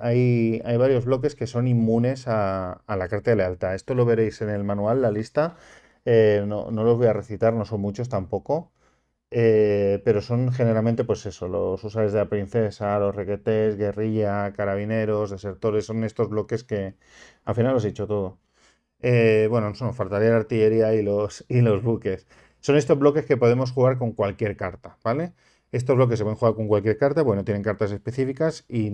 hay varios bloques que son inmunes a la carta de lealtad. Esto lo veréis en el manual, la lista. No los voy a recitar, no son muchos tampoco. Pero son generalmente, pues eso, los usuarios de la princesa, los requetés, guerrilla, carabineros, desertores, son estos bloques que al final los he dicho todo. Bueno, nos faltaría la artillería y los buques. Son estos bloques que podemos jugar con cualquier carta, ¿vale? Estos bloques se pueden jugar con cualquier carta, bueno, tienen cartas específicas y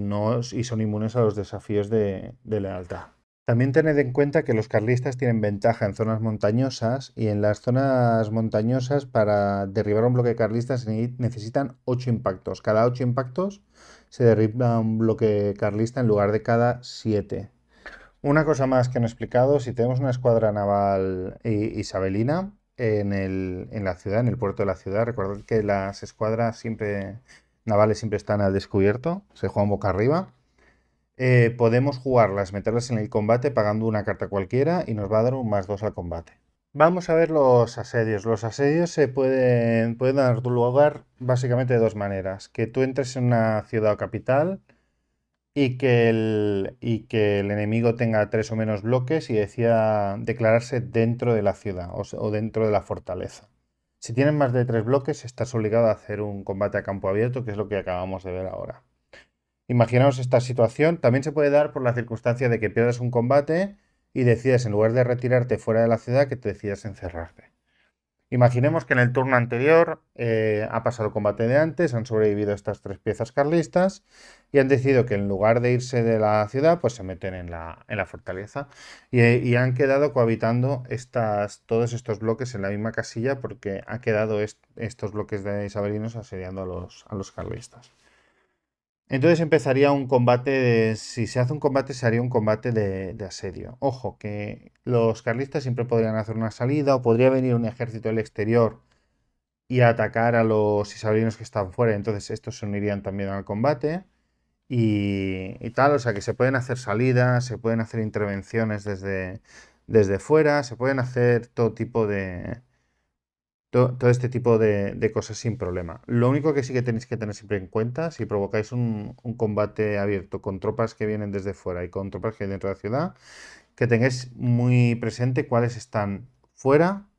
son inmunes a los desafíos de lealtad. También tened en cuenta que los carlistas tienen ventaja en zonas montañosas y en las zonas montañosas para derribar un bloque carlista necesitan 8 impactos. Cada 8 impactos se derriba un bloque carlista en lugar de cada 7. Una cosa más que no he explicado, si tenemos una escuadra naval isabelina en la ciudad, en el puerto de la ciudad, recordad que las escuadras navales siempre están al descubierto, se juegan boca arriba. Podemos jugarlas, meterlas en el combate pagando una carta cualquiera y nos va a dar un +2 al combate. Vamos a ver los asedios. Los asedios pueden dar lugar básicamente de dos maneras. Que tú entres en una ciudad o capital y que el enemigo tenga 3 o menos bloques y decida declararse dentro de la ciudad o dentro de la fortaleza. Si tienen más de 3 bloques, estás obligado a hacer un combate a campo abierto, que es lo que acabamos de ver ahora. Imaginaos esta situación. También se puede dar por la circunstancia de que pierdas un combate y decides, en lugar de retirarte fuera de la ciudad, que te decidas encerrarte. Imaginemos que en el turno anterior ha pasado el combate de antes, han sobrevivido estas 3 piezas carlistas y han decidido que en lugar de irse de la ciudad, pues se meten en la fortaleza y han quedado cohabitando todos estos bloques en la misma casilla porque han quedado estos bloques de isabelinos asediando a los carlistas. Entonces empezaría un combate, si se hace un combate, se haría un combate de asedio. Ojo, que los carlistas siempre podrían hacer una salida o podría venir un ejército del exterior y atacar a los isabelinos que están fuera. Entonces estos se unirían también al combate y tal. O sea que se pueden hacer salidas, se pueden hacer intervenciones desde fuera, se pueden hacer todo este tipo de cosas sin problema. Lo único que sí que tenéis que tener siempre en cuenta, si provocáis un combate abierto con tropas que vienen desde fuera y con tropas que hay dentro de la ciudad, que tengáis muy presente cuáles están fuera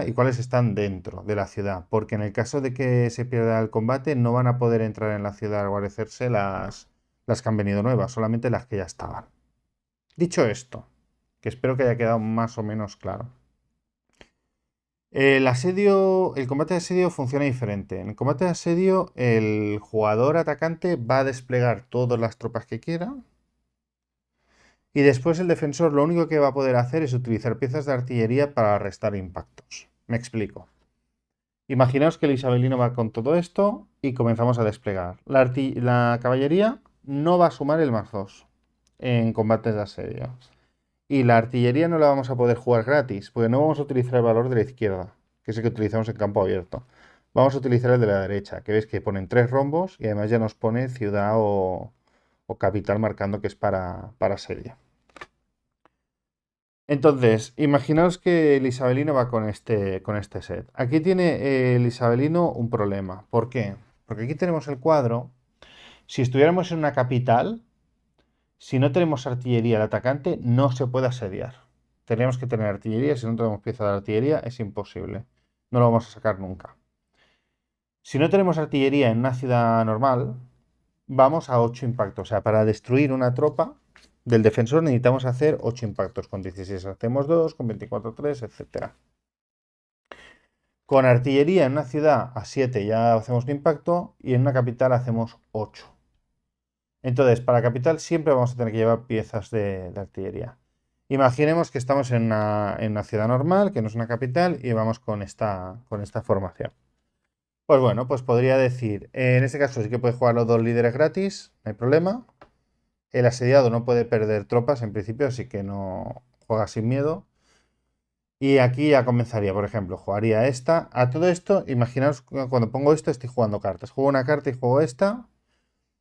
y cuáles están dentro de la ciudad, porque en el caso de que se pierda el combate no van a poder entrar en la ciudad a guarecerse las que han venido nuevas, solamente las que ya estaban. Dicho esto, que espero que haya quedado más o menos claro. El combate de asedio funciona diferente. En el combate de asedio, el jugador atacante va a desplegar todas las tropas que quiera. Y después el defensor lo único que va a poder hacer es utilizar piezas de artillería para restar impactos. Me explico. Imaginaos que el isabelino va con todo esto y comenzamos a desplegar. La caballería no va a sumar el +2 en combates de asedio. Y la artillería no la vamos a poder jugar gratis, porque no vamos a utilizar el valor de la izquierda, que es el que utilizamos en campo abierto. Vamos a utilizar el de la derecha, que veis que ponen 3 rombos y además ya nos pone ciudad o capital marcando que es para asedio. Entonces, imaginaos que el isabelino va con este set. Aquí tiene el isabelino un problema. ¿Por qué? Porque aquí tenemos el cuadro. Si estuviéramos en una capital, si no tenemos artillería, el atacante no se puede asediar. Tendríamos que tener artillería. Si no tenemos pieza de artillería, es imposible. No lo vamos a sacar nunca. Si no tenemos artillería en una ciudad normal, vamos a 8 impactos. O sea, para destruir una tropa del defensor necesitamos hacer 8 impactos. Con 16 hacemos 2, con 24 3, etc. Con artillería en una ciudad a 7 ya hacemos un impacto y en una capital hacemos 8. Entonces, para capital siempre vamos a tener que llevar piezas de artillería. Imaginemos que estamos en una ciudad normal, que no es una capital, y vamos con esta formación. Pues bueno, pues podría decir, en este caso sí que puede jugar los 2 líderes gratis, no hay problema. El asediado no puede perder tropas en principio, así que no juega sin miedo. Y aquí ya comenzaría, por ejemplo, jugaría esta. A todo esto, imaginaos cuando pongo esto estoy jugando cartas. Juego una carta y juego esta.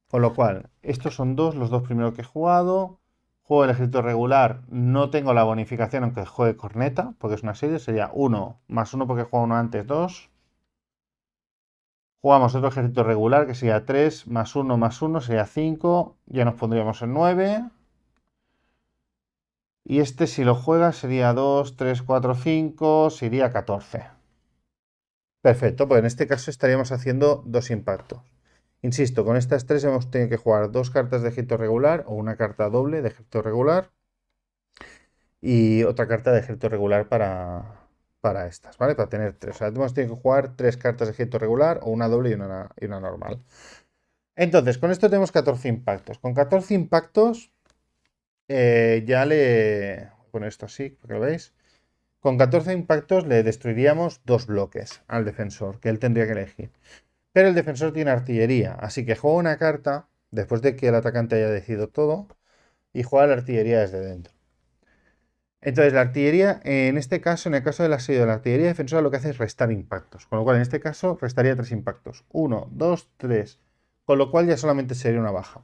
Con lo cual, estos son los 2 primeros que he jugado. Juego el ejército regular, no tengo la bonificación aunque juegue corneta, porque es una serie, sería 1 más 1 porque he jugado uno antes, 2. Jugamos otro ejército regular que sería 3 más 1 sería 5. Ya nos pondríamos en 9. Y este si lo juega sería 2, 3, 4, 5, sería 14. Perfecto, pues en este caso estaríamos haciendo 2 impactos. Insisto, con estas 3 hemos tenido que jugar 2 cartas de ejército regular o una carta doble de ejército regular y otra carta de ejército regular para estas, ¿vale? Para tener 3. O sea, hemos tenido que jugar 3 cartas de ejército regular o una doble y una normal. Entonces, con esto tenemos 14 impactos. Con 14 impactos ya le... Voy a poner esto así para que lo veáis. Con 14 impactos le destruiríamos 2 bloques al defensor, que él tendría que elegir. Pero el defensor tiene artillería, así que juega una carta después de que el atacante haya decidido todo y juega la artillería desde dentro. Entonces la artillería, en este caso, en el caso del asedio de la artillería defensora, lo que hace es restar impactos. Con lo cual en este caso restaría 3 impactos. 1, 2, 3. Con lo cual ya solamente sería una baja.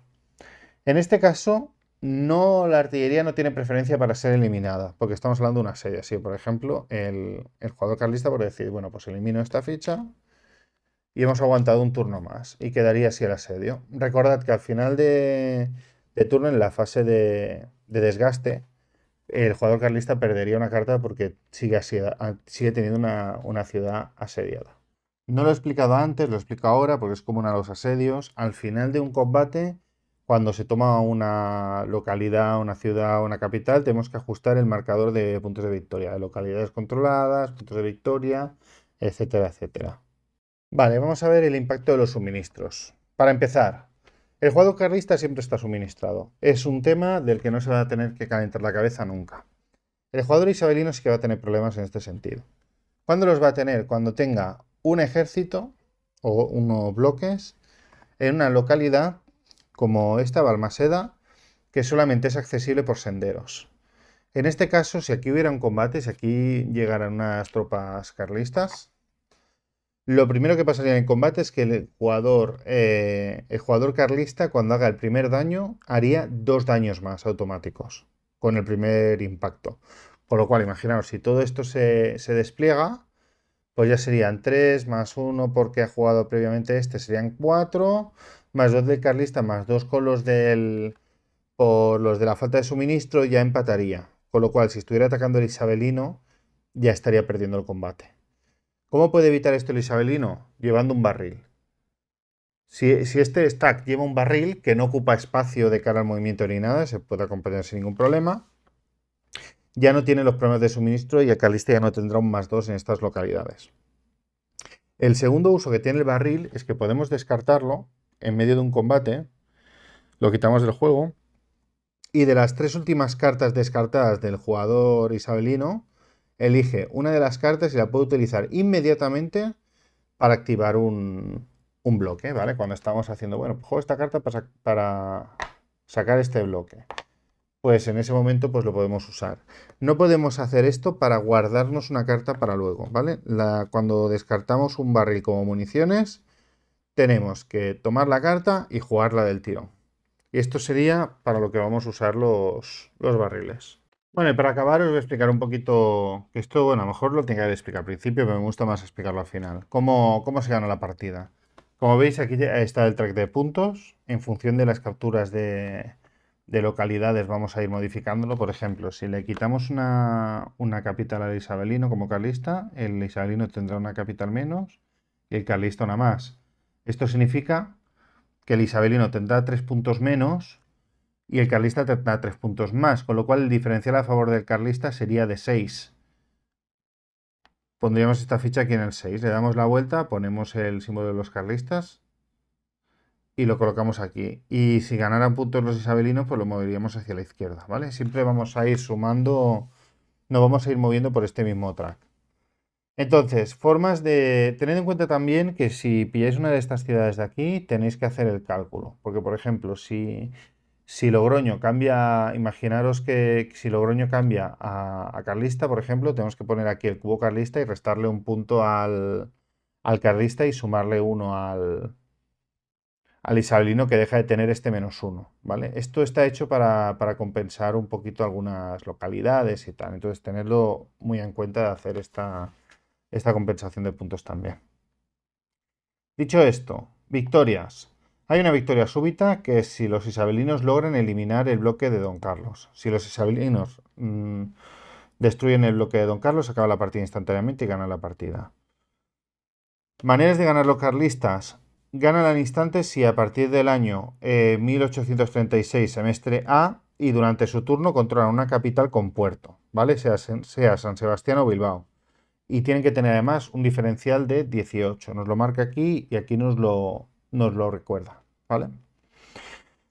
En este caso, la artillería no tiene preferencia para ser eliminada, porque estamos hablando de una asedio. Así, por ejemplo, el jugador carlista puede decir, bueno, pues elimino esta ficha y hemos aguantado un turno más y quedaría así el asedio. Recordad que al final de turno, en la fase de desgaste, el jugador carlista perdería una carta porque sigue teniendo una ciudad asediada. No lo he explicado antes, lo explico ahora porque es común a los asedios. Al final de un combate, cuando se toma una localidad, una ciudad, una capital, tenemos que ajustar el marcador de puntos de victoria, de localidades controladas, puntos de victoria, etcétera, etcétera. Vale, vamos a ver el impacto de los suministros. Para empezar, el jugador carlista siempre está suministrado. Es un tema del que no se va a tener que calentar la cabeza nunca. El jugador isabelino sí que va a tener problemas en este sentido. ¿Cuándo los va a tener? Cuando tenga un ejército o unos bloques en una localidad como esta, Balmaseda, que solamente es accesible por senderos. En este caso, si aquí hubiera un combate, si aquí llegaran unas tropas carlistas, lo primero que pasaría en el combate es que el jugador carlista, cuando haga el primer daño, haría 2 daños más automáticos con el primer impacto. Con lo cual, imaginaos, si todo esto se despliega, pues ya serían 3 más 1 porque ha jugado previamente este, serían 4, más 2 del carlista, más 2 con por los de la falta de suministro, ya empataría. Con lo cual, si estuviera atacando el isabelino, ya estaría perdiendo el combate. ¿Cómo puede evitar esto el isabelino? Llevando un barril. Si este stack lleva un barril que no ocupa espacio de cara al movimiento ni nada, se puede acompañar sin ningún problema, ya no tiene los problemas de suministro y el carlista ya no tendrá un +2 en estas localidades. El segundo uso que tiene el barril es que podemos descartarlo en medio de un combate, lo quitamos del juego, y de las 3 últimas cartas descartadas del jugador isabelino, elige una de las cartas y la puede utilizar inmediatamente para activar un bloque, ¿vale? Cuando estamos haciendo, bueno, pues juego esta carta para sacar este bloque. Pues en ese momento pues lo podemos usar. No podemos hacer esto para guardarnos una carta para luego, ¿vale? Cuando descartamos un barril como municiones, tenemos que tomar la carta y jugarla del tirón. Y esto sería para lo que vamos a usar los barriles. Bueno, y para acabar os voy a explicar un poquito, que esto, bueno, a lo mejor lo tenía que explicar al principio, pero me gusta más explicarlo al final. ¿Cómo se gana la partida? Como veis, aquí está el track de puntos. En función de las capturas de localidades vamos a ir modificándolo. Por ejemplo, si le quitamos una capital al isabelino como carlista, el isabelino tendrá una capital menos y el carlista una más. Esto significa que el isabelino tendrá 3 puntos menos y el carlista tendrá 3 puntos más, con lo cual el diferencial a favor del carlista sería de 6. pondríamos esta ficha aquí en el 6. Le damos la vuelta, ponemos el símbolo de los carlistas y lo colocamos aquí. Y si ganaran puntos los isabelinos, pues lo moveríamos hacia la izquierda, ¿vale? Siempre vamos a ir sumando, nos vamos a ir moviendo por este mismo track. Entonces, formas de... Tened en cuenta también que si pilláis una de estas ciudades de aquí, tenéis que hacer el cálculo. Porque, por ejemplo, si Logroño cambia, imaginaros que si Logroño cambia a carlista, por ejemplo, tenemos que poner aquí el cubo carlista y restarle un punto al carlista y sumarle uno al isabelino que deja de tener este -1, ¿vale? Esto está hecho para compensar un poquito algunas localidades y tal. Entonces, tenerlo muy en cuenta de hacer esta compensación de puntos también. Dicho esto, victorias. Hay una victoria súbita que es si los isabelinos logran eliminar el bloque de Don Carlos. Si los isabelinos destruyen el bloque de Don Carlos, acaba la partida instantáneamente y ganan la partida. Maneras de ganar los carlistas. Ganan al instante si a partir del año 1836, semestre A, y durante su turno controlan una capital con puerto, ¿vale? Sea San Sebastián o Bilbao. Y tienen que tener además un diferencial de 18. Nos lo marca aquí y aquí nos lo recuerda, ¿vale?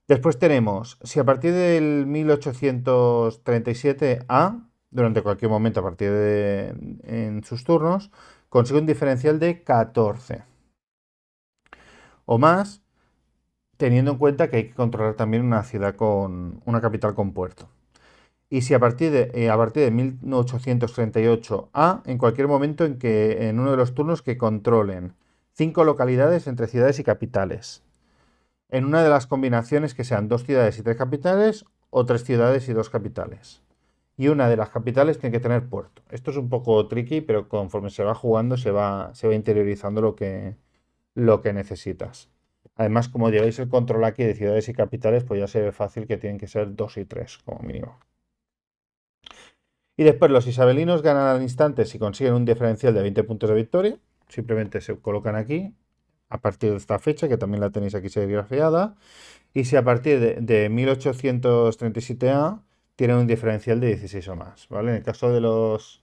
Después tenemos, si a partir del 1837 A, durante cualquier momento a partir de en sus turnos, consigue un diferencial de 14 o más, teniendo en cuenta que hay que controlar también una ciudad con una capital con puerto. Y si a partir de 1838 A, en cualquier momento en uno de los turnos que controlen 5 localidades entre ciudades y capitales. En una de las combinaciones que sean 2 ciudades y 3 capitales o 3 ciudades y 2 capitales. Y una de las capitales tiene que tener puerto. Esto es un poco tricky, pero conforme se va jugando se va interiorizando lo que necesitas. Además, como lleváis el control aquí de ciudades y capitales, pues ya se ve fácil que tienen que ser 2 y 3 como mínimo. Y después los isabelinos ganan al instante si consiguen un diferencial de 20 puntos de victoria. Simplemente se colocan aquí a partir de esta fecha, que también la tenéis aquí serigrafiada. Y si a partir de 1837A tienen un diferencial de 16 o más, ¿vale? En el caso de los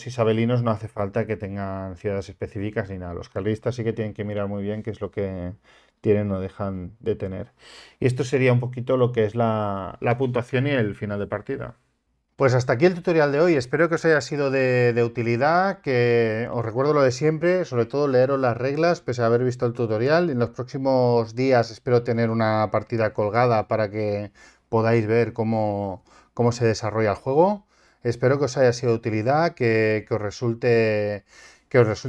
isabelinos no hace falta que tengan ciudades específicas ni nada. Los carlistas sí que tienen que mirar muy bien qué es lo que tienen o dejan de tener. Y esto sería un poquito lo que es la puntuación y el final de partida. Pues hasta aquí el tutorial de hoy. Espero que os haya sido de utilidad, que os recuerdo lo de siempre, sobre todo leeros las reglas pese a haber visto el tutorial. En los próximos días espero tener una partida colgada para que podáis ver cómo se desarrolla el juego. Espero que os haya sido de utilidad, que os resulte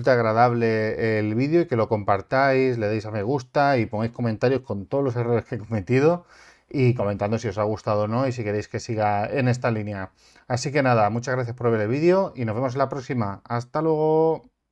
agradable el vídeo y que lo compartáis, le deis a me gusta y pongáis comentarios con todos los errores que he cometido y comentando si os ha gustado o no y si queréis que siga en esta línea. Así que nada, muchas gracias por ver el vídeo y nos vemos en la próxima. ¡Hasta luego!